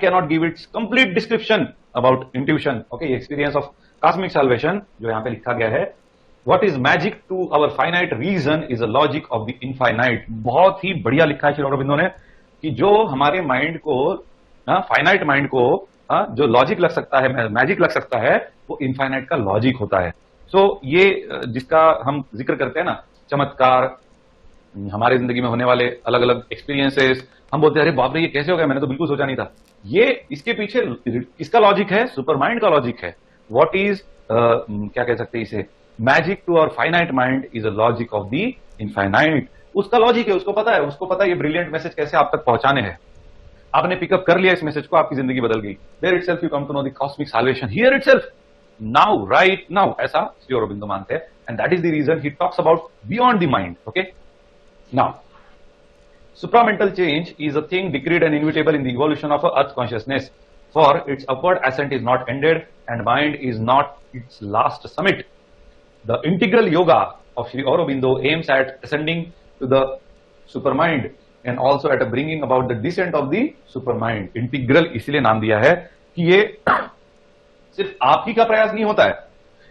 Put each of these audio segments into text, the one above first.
cannot give its complete description about intuition. Okay, experience of cosmic salvation जो यहाँ पे लिखा गया है, what is magic to our finite reason is a logic of the infinite. बहुत ही बढ़िया लिखा है श्री अरबिंदो ने कि जो हमारे माइंड को, फाइनाइट माइंड को जो लॉजिक लग सकता है, मैजिक लग सकता है, वो इनफाइनाइट का लॉजिक होता है. सो ये जिसका हम जिक्र करते हैं ना, चमत्कार, हमारे जिंदगी में होने वाले अलग अलग एक्सपीरियंसेस, हम बोलते हैं अरे बाप रे ये कैसे हो गया, मैंने तो बिल्कुल सोचा नहीं था. ये इसके पीछे किसका लॉजिक है? सुपर माइंड का लॉजिक है. व्हाट इज क्या कह सकते हैं इसे, magic to our finite mind is a logic of the infinite. उसका लॉजिक है, उसको पता है ये ब्रिलियंट मैसेज कैसे आप तक पहुंचाने हैं. आपने पिकअप कर लिया इस मैसेज को, आपकी जिंदगी बदल गई. There itself you come to know the cosmic solution here itself, now, right now, ऐसा श्री अरबिंदो मानते हैं. And that is the reason he talks about beyond the mind. Okay, now supramental change is a thing decreed and inevitable in the evolution of earth consciousness, for its upward ascent is not ended and mind is not its last summit. The integral yoga of Sri Aurobindo aims at ascending to the supermind and also at a bringing about the descent of the supermind. Integral इसलिए नाम दिया है कि ये सिर्फ आप ही का प्रयास नहीं होता है.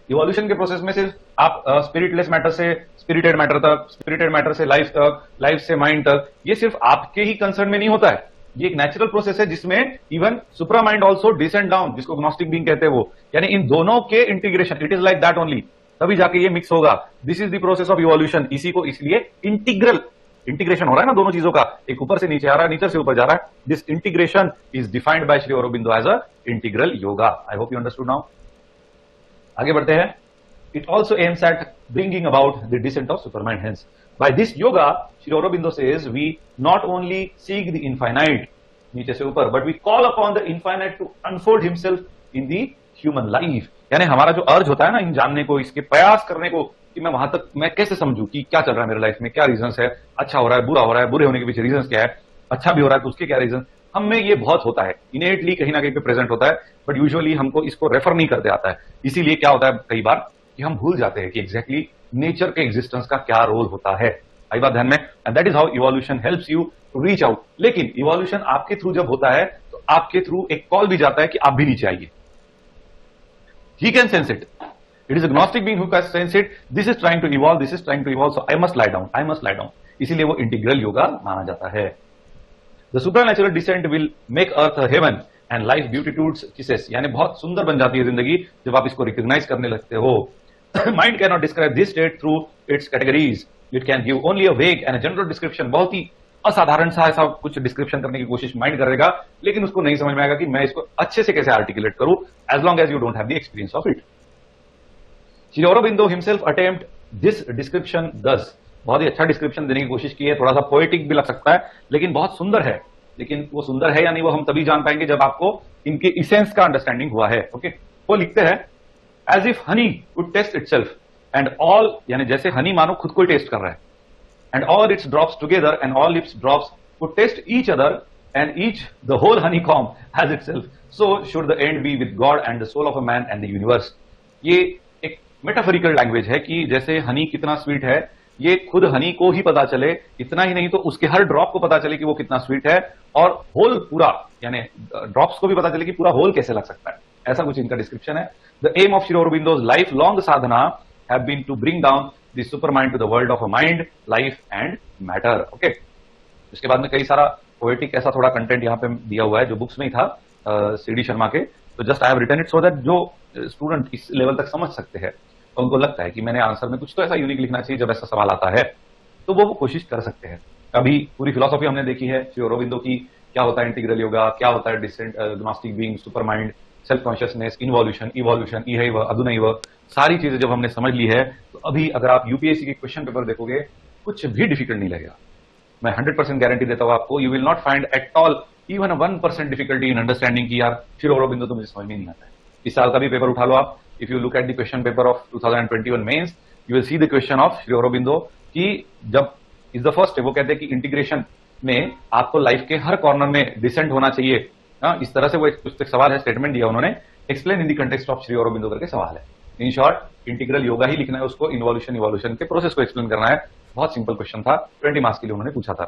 इवोल्यूशन के प्रोसेस में सिर्फ आप स्पिरिटलेस मैटर से स्पिरिटेड मैटर तक, स्पिरिटेड मैटर से लाइफ तक, लाइफ से माइंड तक, ये सिर्फ आपके ही कंसर्न में नहीं होता है. ये एक नेचुरल प्रोसेस है जिसमें इवन सुप्रा माइंड ऑल्सो डिसेंड डाउन, जिसको ग्नोस्टिक बीइंग कहते हैं वो, यानी इन दोनों के integration, it is like that only, तभी जाके ये मिक्स होगा. This is the process of evolution. इसी को इसलिए इंटीग्रल, इंटीग्रेशन हो रहा है ना दोनों चीजों का, एक ऊपर से नीचे आ रहा है, नीचे से ऊपर जा रहा है. This integration is defined by Shri Aurobindo as a integral yoga. I hope you understood now. आगे बढ़ते हैं. It also aims at bringing about the descent of supermind. Hence, by this yoga, Sri Aurobindo says, we not only seek the infinite, नीचे से ऊपर, but we call upon the infinite to unfold himself in the human life. यानी हमारा जो अर्ज होता है ना इन जानने को, इसके प्रयास करने को कि मैं वहां तक मैं कैसे समझूं कि क्या चल रहा है मेरे लाइफ में, क्या रीजंस है, अच्छा हो रहा है, बुरा हो रहा है, बुरे होने के पीछे रीजंस क्या है, अच्छा भी हो रहा है तो उसके क्या रीजन, हम में ये बहुत होता है, इनेटली कहीं ना कहीं पे प्रेजेंट होता है, बट यूजुअली हमको इसको रेफर नहीं करते आता है. इसीलिए क्या होता है कई बार कि हम भूल जाते हैं कि एग्जैक्टली नेचर के एग्जिस्टेंस का क्या रोल होता है. आई बात ध्यान में. And that is how evolution helps you to reach out. लेकिन इवोल्यूशन आपके थ्रू जब होता है तो आपके थ्रू एक कॉल भी जाता है कि आप भी नीचे आइए. He can sense it. It is a gnostic being who can sense it. This is trying to evolve, this is trying to evolve, so I must lie down, I must lie down. इसीलिए वो integral yoga माना जाता है. The supernatural descent will make earth a heaven and life beatitudes kisses. यानी बहुत सुंदर बन जाती है जिंदगी जब आप इसको रिकॉग्नाइज करने लगते हो. Mind cannot describe this state through its categories. It can give only a vague and a general description. बहुत ही असाधारण सा ऐसा कुछ डिस्क्रिप्शन करने की कोशिश माइंड करेगा, लेकिन उसको नहीं समझ में आएगा कि मैं इसको अच्छे से कैसे आर्टिकुलेट करूं, as long as you don't have the experience of it. Shri Aurobindo himself attempt this description thus. बहुत ही अच्छा डिस्क्रिप्शन देने की कोशिश की है, थोड़ा सा पोएटिक भी लग सकता है, लेकिन बहुत सुंदर है. लेकिन वो सुंदर है या नहीं वो हम तभी जान पाएंगे जब आपको इनके इसेंस का अंडरस्टैंडिंग हुआ है. ओके, वो लिखते हैं as if honey would test itself and all, यानी जैसे हनी मानो खुद को ही टेस्ट कर रहा है, and all its drops together and all its drops would test each other and each the whole honeycomb as itself, so should the end be with God and the soul of a man and the universe. ये एक metaphorical language है कि जैसे हनी कितना sweet है ये खुद हनी को ही पता चले, इतना ही नहीं तो उसके हर ड्रॉप को पता चले कि वो कितना स्वीट है, और होल पूरा यानी ड्रॉप्स को भी पता चले कि पूरा होल कैसे लग सकता है. ऐसा कुछ इनका डिस्क्रिप्शन है. The aim of Sri Aurobindo's lifelong sadhana have been to bring down the supermind to the world of a mind, life and matter. Okay. इसके बाद में कई सारा पोएटिक ऐसा थोड़ा कंटेंट यहाँ पे दिया हुआ है जो बुक्स में ही था CD शर्मा के. तो just I have written it so that जो स्टूडेंट इस लेवल तक समझ सकते हैं तो उनको लगता है कि मैंने आंसर में कुछ तो ऐसा यूनिक लिखना चाहिए जब ऐसा सवाल आता है, तो वो कोशिश कर सकते हैं. अभी पूरी फिलोसॉफी हमने देखी है श्री अरबिंदो की, क्या होता है इंटीग्रल योगा, क्या होता है descent, gnostic being, super mind, self consciousness, involution, evolution, इहैव अधुनैव, सारी चीजें जब हमने समझ ली है तो अभी अगर आप यूपीएससी के क्वेश्चन पेपर देखोगे कुछ भी डिफिकल्ट नहीं लगेगा. मैं 100% गारंटी देता हूं आपको. You will not find at all even 1% difficulty in understanding की यार श्री अरबिंदो तो मुझे समझ में नहीं आता है. इस साल का भी पेपर उठा लो आप. If you look at the question paper of 2021 mains, you will see the question of Shri Aurobindo कि जब इज द फर्स्ट है, वो कहते हैं कि इंटीग्रेशन में आपको लाइफ के हर कॉर्नर में डिसेंट होना चाहिए. इस तरह से वो एक पुस्तक सवाल है, स्टेटमेंट दिया उन्होंने, explain in the context of Shri Aurobindo करके सवाल है. इन शॉर्ट इंटीग्रल योगा ही लिखना है उसको, इवोल्यूशन के प्रोसेस को एक्सप्लेन करना है. बहुत सिंपल क्वेश्चन था, 20 मार्क्स के लिए उन्होंने पूछा था.